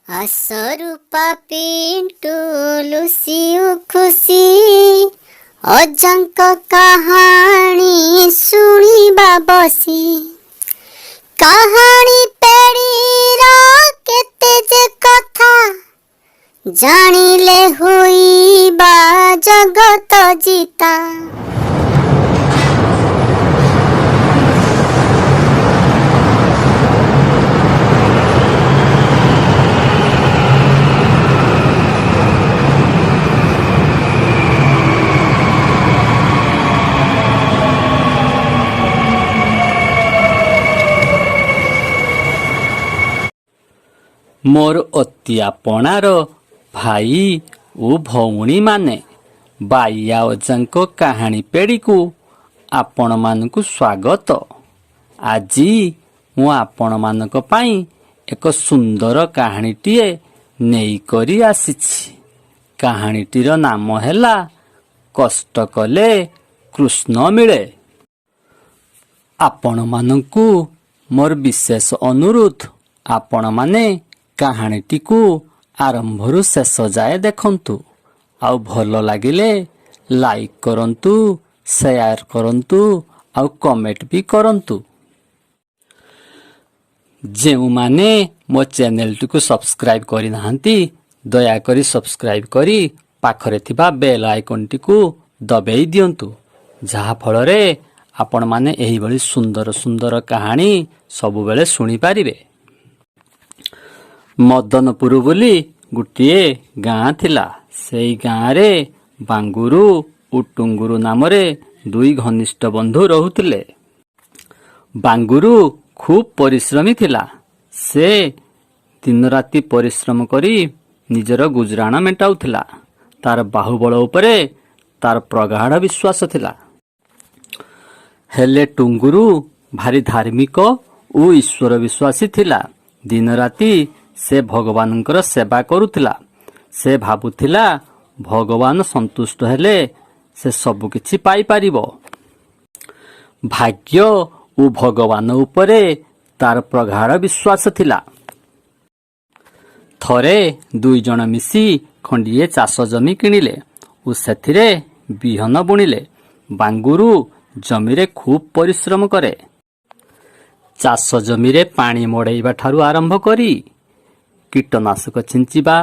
ଆସରୂପା ପିଣ୍ଟୁ ଲୁସିଉ ଖୁସି ଅଜାଙ୍କ କାହାଣୀ ଶୁଣିବା ବସି। କାହାଣୀ ପେଡ଼ିର କେତେ ଯେ କଥା ଜାଣିଲେ ହୋଇବା ଜଗତ ଜିତା। ମୋର ଅତି ଆପଣାର ଭାଇ ଓ ଭଉଣୀମାନେ, ବାଇଆ ଅଜାଙ୍କ କାହାଣୀ ପେଡ଼ିକୁ ଆପଣମାନଙ୍କୁ ସ୍ୱାଗତ। ଆଜି ମୁଁ ଆପଣମାନଙ୍କ ପାଇଁ ଏକ ସୁନ୍ଦର କାହାଣୀଟିଏ ନେଇକରି ଆସିଛି। କାହାଣୀଟିର ନାମ ହେଲା କଷ୍ଟ କଲେ କୃଷ୍ଣ ମିଳେ। ଆପଣମାନଙ୍କୁ ମୋର ବିଶେଷ ଅନୁରୋଧ, ଆପଣମାନେ କାହାଣୀଟିକୁ ଆରମ୍ଭରୁ ଶେଷ ଯାଏ ଦେଖନ୍ତୁ। ଆଉ ଭଲ ଲାଗିଲେ ଲାଇକ୍ କରନ୍ତୁ, ସେୟାର କରନ୍ତୁ ଆଉ କମେଣ୍ଟ ବି କରନ୍ତୁ। ଯେଉଁମାନେ ମୋ ଚ୍ୟାନେଲଟିକୁ ସବସ୍କ୍ରାଇବ୍ କରିନାହାନ୍ତି, ଦୟାକରି ସବସ୍କ୍ରାଇବ୍ କରି ପାଖରେ ଥିବା ବେଲ୍ ଆଇକନ୍ଟିକୁ ଦବେଇ ଦିଅନ୍ତୁ, ଯାହାଫଳରେ ଆପଣମାନେ ଏହିଭଳି ସୁନ୍ଦର ସୁନ୍ଦର କାହାଣୀ ସବୁବେଳେ ଶୁଣିପାରିବେ। ମଦନପୁର ବୋଲି ଗୋଟିଏ ଗାଁ ଥିଲା। ସେଇ ଗାଁରେ ବାଙ୍ଗୁରୁ ଓ ଟୁଙ୍ଗୁରୁ ନାମରେ ଦୁଇ ଘନିଷ୍ଠ ବନ୍ଧୁ ରହୁଥିଲେ। ବାଙ୍ଗୁରୁ ଖୁବ୍ ପରିଶ୍ରମୀ ଥିଲା। ସେ ଦିନରାତି ପରିଶ୍ରମ କରି ନିଜର ଗୁଜରାଣ ମେଣ୍ଟାଉଥିଲା। ତାର ବାହୁବଳ ଉପରେ ତାର ପ୍ରଗାଢ଼ ବିଶ୍ୱାସ ଥିଲା। ହେଲେ ଟୁଙ୍ଗୁରୁ ଭାରି ଧାର୍ମିକ ଓ ଈଶ୍ୱର ବିଶ୍ୱାସୀ ଥିଲା। ଦିନରାତି ସେ ଭଗବାନଙ୍କର ସେବା କରୁଥିଲା। ସେ ଭାବୁଥିଲା ଭଗବାନ ସନ୍ତୁଷ୍ଟ ହେଲେ ସେ ସବୁ କିଛି ପାଇପାରିବ। ଭାଗ୍ୟ ଓ ଭଗବାନ ଉପରେ ତାର ପ୍ରଗାଢ଼ ବିଶ୍ୱାସ ଥିଲା। ଥରେ ଦୁଇ ଜଣ ମିଶି ଖଣ୍ଡିଏ ଚାଷ ଜମି କିଣିଲେ ଓ ସେଥିରେ ବିହନ ବୁଣିଲେ। ବାଙ୍ଗୁରୁ ଜମିରେ ଖୁବ୍ ପରିଶ୍ରମ କରେ। ଚାଷ ଜମିରେ ପାଣି ମଡ଼େଇବା ଠାରୁ ଆରମ୍ଭ କରି କୀଟନାଶକ ଛିଞ୍ଚିବା,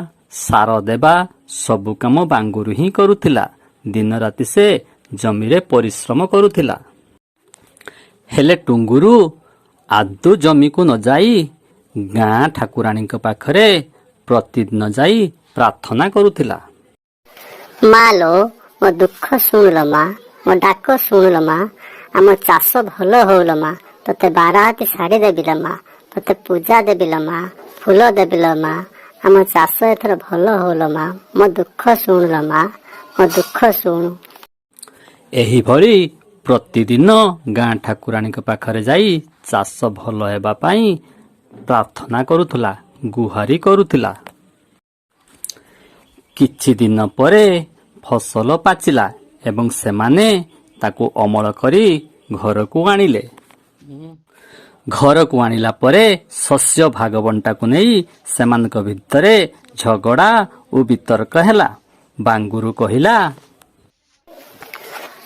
ସାର ଦେବା ସବୁ କାମ ବାଙ୍ଗୁରୁ ହିଁ କରୁଥିଲା। ଦିନରାତି ସେ ଜମିରେ ପରିଶ୍ରମ କରୁଥିଲା। ହେଲେ ଟୁଙ୍ଗୁରୁ ଆଦୌ ଜମିକୁ ନ ଯାଇ ଗାଁ ଠାକୁରାଣୀଙ୍କ ପାଖରେ ପ୍ରତିଦିନ ଯାଇ ପ୍ରାର୍ଥନା କରୁଥିଲା। ମା ଲୋ, ମୋ ଦୁଃଖ ଶୁଣିଲ ମା, ମୋ ଡାକ ଶୁଣିଲ ମା, ଆମ ଚାଷ ଭଲ ହଉଲ ମା, ତତେ ବାରହାତି ଶାଢ଼ୀ ଦେବିଲ ମା, ତତେ ପୂଜା ଦେବିଲ ମା, ଫୁଲ ଦେବିଲ ମା, ଆମ ଚାଷ ଏଥର ଭଲ ହଉଲ ମା, ମୋ ଦୁଃଖ ଶୁଣିଲ ମା, ମୋ ଦୁଃଖ ଶୁଣୁ। ଏହିଭଳି ପ୍ରତିଦିନ ଗାଁ ଠାକୁରାଣୀଙ୍କ ପାଖରେ ଯାଇ ଚାଷ ଭଲ ହେବା ପାଇଁ ପ୍ରାର୍ଥନା କରୁଥିଲା, ଗୁହାରି କରୁଥିଲା। କିଛି ଦିନ ପରେ ଫସଲ ପାଚିଲା ଏବଂ ସେମାନେ ତାକୁ ଅମଳ କରି ଘରକୁ ଆଣିଲେ। ଘରକୁ ଆଣିଲା ପରେ ଶସ୍ୟ ଭାଗବଣ୍ଟାକୁ ନେଇ ସେମାନଙ୍କ ଭିତରେ ଝଗଡ଼ା ଓ ବିତର୍କ ହେଲା। ବାଙ୍ଗୁରୁ କହିଲା,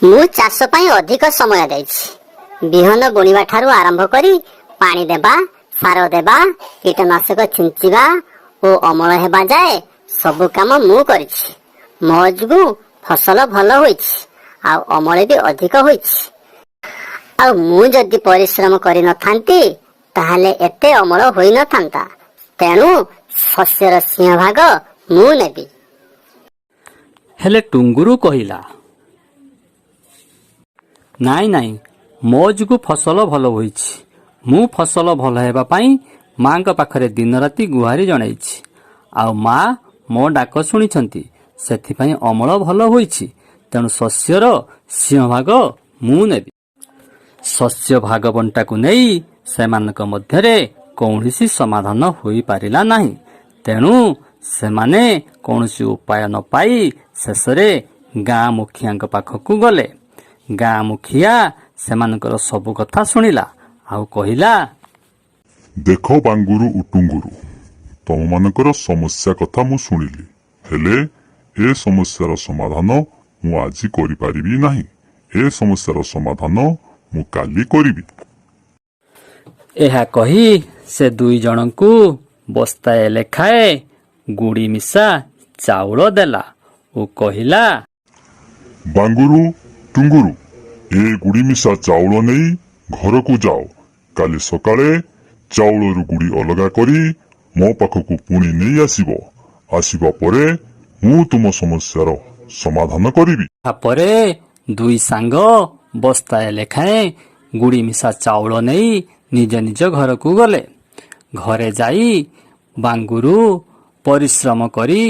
ମୁଁ ଚାଷ ପାଇଁ ଅଧିକ ସମୟ ଦେଇଛି। ବିହନ ବୁଣିବା ଠାରୁ ଆରମ୍ଭ କରି ପାଣି ଦେବା, ସାର ଦେବା, କୀଟନାଶକ ଛିଞ୍ଚିବା ଓ ଅମଳ ହେବା ଯାଏ ସବୁ କାମ ମୁଁ କରିଛି। ମୋ ଯୋଗୁଁ ଫସଲ ଭଲ ହୋଇଛି ଆଉ ଅମଳ ବି ଅଧିକ ହୋଇଛି। ଆଉ ମୁଁ ଯଦି ପରିଶ୍ରମ କରିନଥାନ୍ତି ତାହେଲେ ଏତେ ଅମଳ ହୋଇନଥାନ୍ତା। ତେଣୁ ଶସ୍ୟର ସିଂହଭାଗ ମୁଁ ନେବି। ହେଲେ ଟୁଙ୍ଗୁରୁ କହିଲା, ନାଇଁ ନାଇଁ, ମୋ ଯୋଗୁଁ ଫସଲ ଭଲ ହୋଇଛି। ମୁଁ ଫସଲ ଭଲ ହେବା ପାଇଁ ମାଙ୍କ ପାଖରେ ଦିନରାତି ଗୁହାରି ଜଣାଇଛି। ଆଉ ମା ମୋ ଡାକ ଶୁଣିଛନ୍ତି, ସେଥିପାଇଁ ଅମଳ ଭଲ ହୋଇଛି। ତେଣୁ ଶସ୍ୟର ସିଂହଭାଗ ମୁଁ ନେବି। ଶସ୍ୟ ଭାଗବଣ୍ଟାକୁ ନେଇ ସେମାନଙ୍କ ମଧ୍ୟରେ କୌଣସି ସମାଧାନ ହୋଇପାରିଲା ନାହିଁ। ତେଣୁ ସେମାନେ କୌଣସି ଉପାୟ ନ ପାଇ ଶେଷରେ ଗାଁ ମୁଖିଆଙ୍କ ପାଖକୁ ଗଲେ। ଗାଁ ମୁଖିଆ ସେମାନଙ୍କର ସବୁ କଥା ଶୁଣିଲା ଆଉ କହିଲା, ଦେଖ ବାଙ୍ଗୁରୁ ଓ ଟୁଙ୍ଗୁରୁ, ତମମାନଙ୍କର ସମସ୍ୟା କଥା ମୁଁ ଶୁଣିଲି, ହେଲେ ଏ ସମସ୍ୟାର ସମାଧାନ ମୁଁ ଆଜି କରିପାରିବି ନାହିଁ। ଏ ସମସ୍ୟାର ସମାଧାନ ମୁଁ କାଲି କରିବି। ଏହା କହି ସେ ଦୁଇ ଜଣଙ୍କୁ ବସ୍ତାଏ ଲେଖାଏ ଗୁଡ଼ି ମିଶା ଚାଉଳ ଦେଲା ଓ କହିଲା, ବାଙ୍ଗୁରୁ, ଟୁଙ୍ଗୁରୁ, ଏ ଗୁଡ଼ି ମିଶା ଚାଉଳ ନେଇ ଘରକୁ ଯାଅ। କାଲି ସକାଳେ ଚାଉଳରୁ ଗୁଡ଼ି ଅଲଗା କରି ମୋ ପାଖକୁ ପୁଣି ନେଇ ଆସିବ। ଆସିବା ପରେ ମୁଁ ତୁମ ସମସ୍ୟାର ସମାଧାନ କରିବି। ତାପରେ ଦୁଇ ସାଙ୍ଗ ବସ୍ତାଏ ଲେଖାଏଁ ଗୁଡ଼ି ମିଶା ଚାଉଳ ନେଇ ନିଜ ନିଜ ଘରକୁ ଗଲେ। ଘରେ ଯାଇ ବାଙ୍ଗୁରୁ ପରିଶ୍ରମ କରି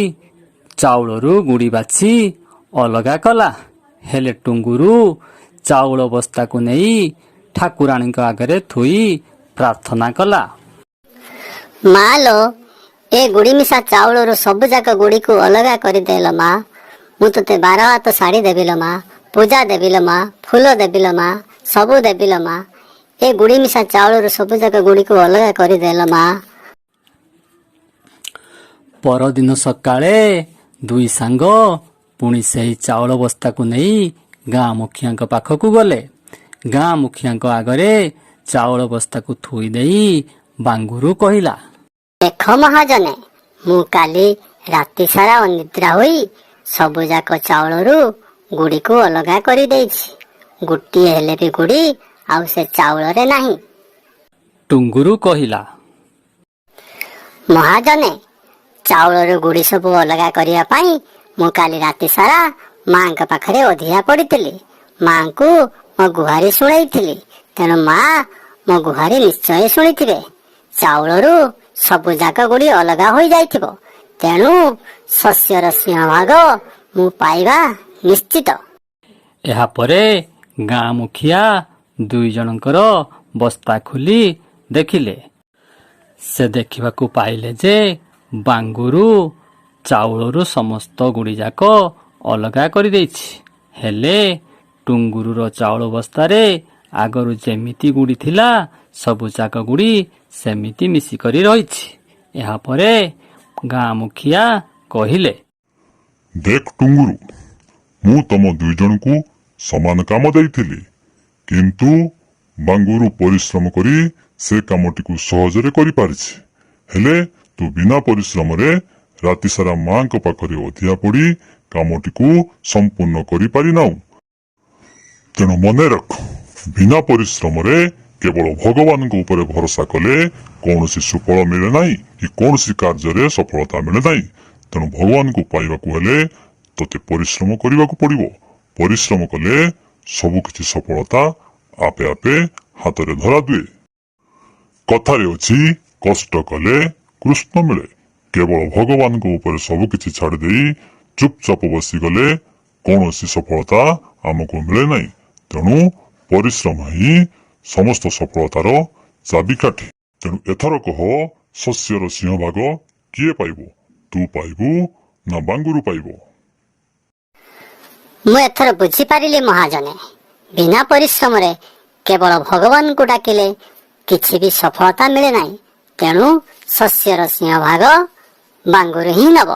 ଚାଉଳରୁ ଗୁଡ଼ି ବାଛି ଅଲଗା କଲା। ହେଲେ ଟୁଙ୍ଗୁରୁ ଚାଉଳ ବସ୍ତାକୁ ନେଇ ଠାକୁରାଣୀଙ୍କ ଆଗରେ ଥୋଇ ପ୍ରାର୍ଥନା କଲା। ମା ଲୋ, ଏ ଗୁଡ଼ି ମିଶା ଚାଉଳରୁ ସବୁ ଯାକ ଗୁଡ଼ିକୁ ଅଲଗା କରିଦେଲ ମା। ମୁଁ ତୋତେ 12 ହାତ ଶାଢ଼ୀ ଦେବିଲ ମା, ପୂଜା ଦେବିଲ ମା, ଫୁଲ ଦେବିଲ ମା, ସବୁ ଦେବିଲ ମା। ଏ ଗୁଡ଼ି ମିଶା ଚାଉଳରୁ ସବୁ ଯାକ ଗୁଡ଼ିକୁ ଅଲଗା କରିଦେଲ ମା। ପରଦିନ ସକାଳେ ଦୁଇ ସାଙ୍ଗ ପୁଣି ସେହି ଚାଉଳ ବସ୍ତାକୁ ନେଇ ଗାଁ ମୁଖିଆଙ୍କ ପାଖକୁ ଗଲେ। ଗାଁ ମୁଖିଆଙ୍କ ଆଗରେ ଚାଉଳ ବସ୍ତାକୁ ଥୋଇ ଦେଇ ବାଙ୍ଗୁରୁ କହିଲା, ଦେଖ ମହାଜନେ, ମୁଁ କାଲି ରାତି ସାରା ଅନିଦ୍ରା ହୋଇ ସବୁ ଯାକ ଚାଉଳରୁ ଗୁଡ଼ିକୁ ଅଲଗା କରିଦେଇଛି। ଗୋଟିଏ ହେଲେ ବି ଗୁଡ଼ି ଆଉ ସେ ଚାଉଳରେ ନାହିଁ। ଟୁଙ୍ଗୁରୁ କହିଲା, ମହାଜନେ, ଚାଉଳରୁ ଗୁଡ଼ି ସବୁ ଅଲଗା କରିବା ପାଇଁ ମୁଁ କାଲି ରାତି ସାରା ମାଙ୍କ ପାଖରେ ଅଧିଆ ପଡ଼ିଥିଲି। ମାଙ୍କୁ ମୋ ଗୁହାରି ଶୁଣେଇଥିଲି। ତେଣୁ ମା ମୋ ଗୁହାରି ନିଶ୍ଚୟ ଶୁଣିଥିବେ। ଚାଉଳରୁ ସବୁ ଯାକ ଗୁଡ଼ି ଅଲଗା ହୋଇଯାଇଥିବ। ତେଣୁ ଶସ୍ୟର ସିଂହଭାଗ ମୁଁ ପାଇବା ନିଶ୍ଚିତ। ଏହାପରେ ଗାଁ ମୁଖିଆ ଦୁଇ ଜଣଙ୍କର ବସ୍ତା ଖୋଲି ଦେଖିଲେ। ସେ ଦେଖିବାକୁ ପାଇଲେ ଯେ ବାଙ୍ଗୁରୁ ଚାଉଳରୁ ସମସ୍ତ ଗୁଡ଼ିଯାକ ଅଲଗା କରିଦେଇଛି। ହେଲେ ଟୁଙ୍ଗୁରୁର ଚାଉଳ ବସ୍ତାରେ ଆଗରୁ ଯେମିତି ଗୁଡ଼ି ଥିଲା ସବୁ ଯାକ ଗୁଡ଼ି ସେମିତି ମିଶିକରି ରହିଛି। ଏହାପରେ ଗାଁ ମୁଖିଆ କହିଲେ, ଦେଖ ଟୁଙ୍ଗୁରୁ, ମୁଁ ତମ ଦୁଇ ଜଣଙ୍କୁ ସମାନ କାମ ଦେଇଥିଲି, କିନ୍ତୁ ବାଙ୍ଗୁରୁ ପରିଶ୍ରମ କରି ସେ କାମଟିକୁ ସହଜରେ କରିପାରିଛି। ହେଲେ ତୁ ବିନା ପରିଶ୍ରମରେ ରାତି ସାରା ମାଙ୍କ ପାଖରେ ଅଧିଆ ପଡ଼ି କାମଟିକୁ ସମ୍ପୂର୍ଣ୍ଣ କରିପାରିନାହୁଁ। ତେଣୁ ମନେ ରଖ, ବିନା ପରିଶ୍ରମରେ କେବଳ ଭଗବାନଙ୍କ ଉପରେ ଭରସା କଲେ କୌଣସି ସୁଫଳ ମିଳେ ନାହିଁ କି କୌଣସି କାର୍ଯ୍ୟରେ ସଫଳତା ମିଳେ ନାହିଁ। ତେଣୁ ଭଗବାନଙ୍କୁ ପାଇବାକୁ ହେଲେ ତୋତେ ପରିଶ୍ରମ କରିବାକୁ ପଡ଼ିବ। ପରିଶ୍ରମ କଲେ ସବୁ କିଛି ସଫଳତା ଆପେ ଆପେ ହାତରେ ଧରା ଦିଏ। କଥାରେ ଅଛି, କଷ୍ଟ କଲେ କୃଷ୍ଣ ମିଳେ। କେବଳ ଭଗବାନଙ୍କ ଉପରେ ସବୁ କିଛି ଛାଡ଼ି ଦେଇ ଚୁପଚାପ ବସିଗଲେ କୌଣସି ସଫଳତା ଆମକୁ ମିଳେ ନାହିଁ। ତେଣୁ ପରିଶ୍ରମ ହିଁ ସମସ୍ତ ସଫଳତାର ଚାବିକାଠି। ତେଣୁ ଏଥର କହ, ଶସ୍ୟର ସିଂହଭାଗ କିଏ ପାଇବ? ତୁ ପାଇବୁ ନା ବାଙ୍ଗୁରୁ ପାଇବ? ମୁଁ ଏଥର ବୁଝିପାରିଲି ମହାଜନେ, ବିନା ପରିଶ୍ରମରେ କେବଳ ଭଗବାନଙ୍କୁ ଡାକିଲେ କିଛି ବି ସଫଳତା ମିଳେ ନାହିଁ। ତେଣୁ ଶସ୍ୟର ସିଂହଭାଗ ବାଙ୍ଗୁରୁ ହିଁ ନେବ।